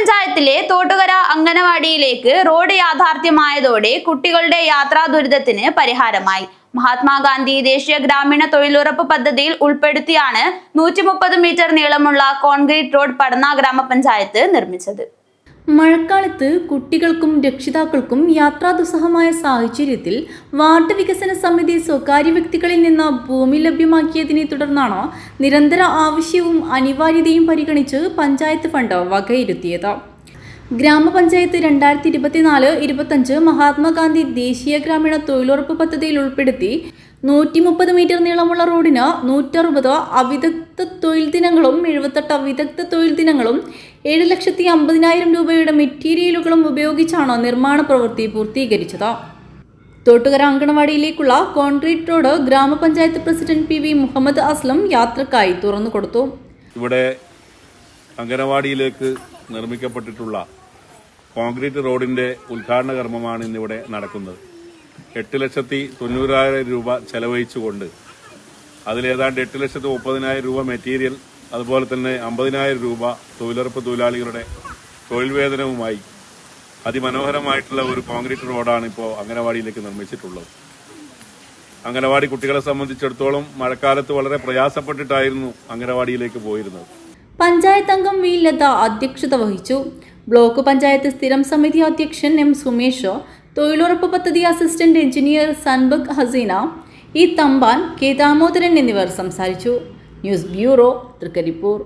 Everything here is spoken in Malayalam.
ഗ്രാമപഞ്ചായത്തിലെ തോട്ടുകര അംഗനവാടിയിലേക്ക് റോഡ് യാഥാർത്ഥ്യമായതോടെ കുട്ടികളുടെ യാത്രാ ദുരിതത്തിന് പരിഹാരമായി. മഹാത്മാഗാന്ധി ദേശീയ ഗ്രാമീണ തൊഴിലുറപ്പ് പദ്ധതിയിൽ ഉൾപ്പെടുത്തിയാണ് 130 മീറ്റർ നീളമുള്ള കോൺക്രീറ്റ് റോഡ് പടന്ന ഗ്രാമപഞ്ചായത്ത് നിർമ്മിച്ചത്. മഴക്കാലത്ത് കുട്ടികൾക്കും രക്ഷിതാക്കൾക്കും യാത്രാ ദുസ്സഹമായ സാഹചര്യത്തിൽ വാർഡ് വികസന സമിതി സ്വകാര്യ വ്യക്തികളിൽ നിന്ന് ഭൂമി ലഭ്യമാക്കിയതിനെ തുടർന്നാണ് നിരന്തര ആവശ്യവും അനിവാര്യതയും പരിഗണിച്ച് പഞ്ചായത്ത് ഫണ്ട് വകയിരുത്തിയത്. ഗ്രാമപഞ്ചായത്ത് 2024-25 മഹാത്മാഗാന്ധി ദേശീയ ഗ്രാമീണ തൊഴിലുറപ്പ് പദ്ധതിയിൽ ഉൾപ്പെടുത്തി 130 മീറ്റർ നീളമുള്ള റോഡിന് 160 അവിദഗ്ധ തൊഴിൽ ദിനങ്ങളും 78 വിദഗ്ധ തൊഴിൽ ദിനങ്ങളും 7,50,000 രൂപയുടെ മെറ്റീരിയലുകളും ഉപയോഗിച്ചാണ് നിർമ്മാണ പ്രവൃത്തി പൂർത്തീകരിച്ചത്. തോട്ടുകര അങ്കണവാടിയിലേക്കുള്ള കോൺക്രീറ്റ് റോഡ് ഗ്രാമപഞ്ചായത്ത് പ്രസിഡന്റ് PV മുഹമ്മദ് അസ്ലം യാത്രക്കായി തുറന്നുകൊടുത്തു. ഇവിടെ അങ്കണവാടിയിലേക്ക് നിർമ്മിക്കപ്പെട്ടിട്ടുള്ള കോൺക്രീറ്റ് റോഡിന്റെ ഉദ്ഘാടന കർമ്മമാണ് ഇന്നിവിടെ നടക്കുന്നത്. 8,90,000 രൂപ ചെലവഴിച്ചുകൊണ്ട് അതിലേതാണ്ട് 8,30,000 രൂപ മെറ്റീരിയൽ, അതുപോലെ തന്നെ 50,000 രൂപ തൊഴിലുറപ്പ് തൊഴിലാളികളുടെ തൊഴിൽ വേതനവുമായി അതിമനോഹരമായിട്ടുള്ള ഒരു കോൺക്രീറ്റ് റോഡാണ് ഇപ്പോൾ അംഗനവാടിയിലേക്ക് നിർമ്മിച്ചിട്ടുള്ളത്. അംഗനവാടി കുട്ടികളെ സംബന്ധിച്ചിടത്തോളം മഴക്കാലത്ത് വളരെ പ്രയാസപ്പെട്ടിട്ടായിരുന്നു അംഗനവാടിയിലേക്ക് പോയിരുന്നത്. പഞ്ചായത്ത് അംഗം വി ലത അധ്യക്ഷത വഹിച്ചു. ബ്ലോക്ക് പഞ്ചായത്ത് സ്ഥിരം സമിതി അധ്യക്ഷൻ M സുമേഷ്, തൊഴിലുറപ്പ് പദ്ധതി assistant engineer Sanbak Haseena, E Thampan, K Damodaran എന്നിവർ സംസാരിച്ചു. News bureau, Trikaripur.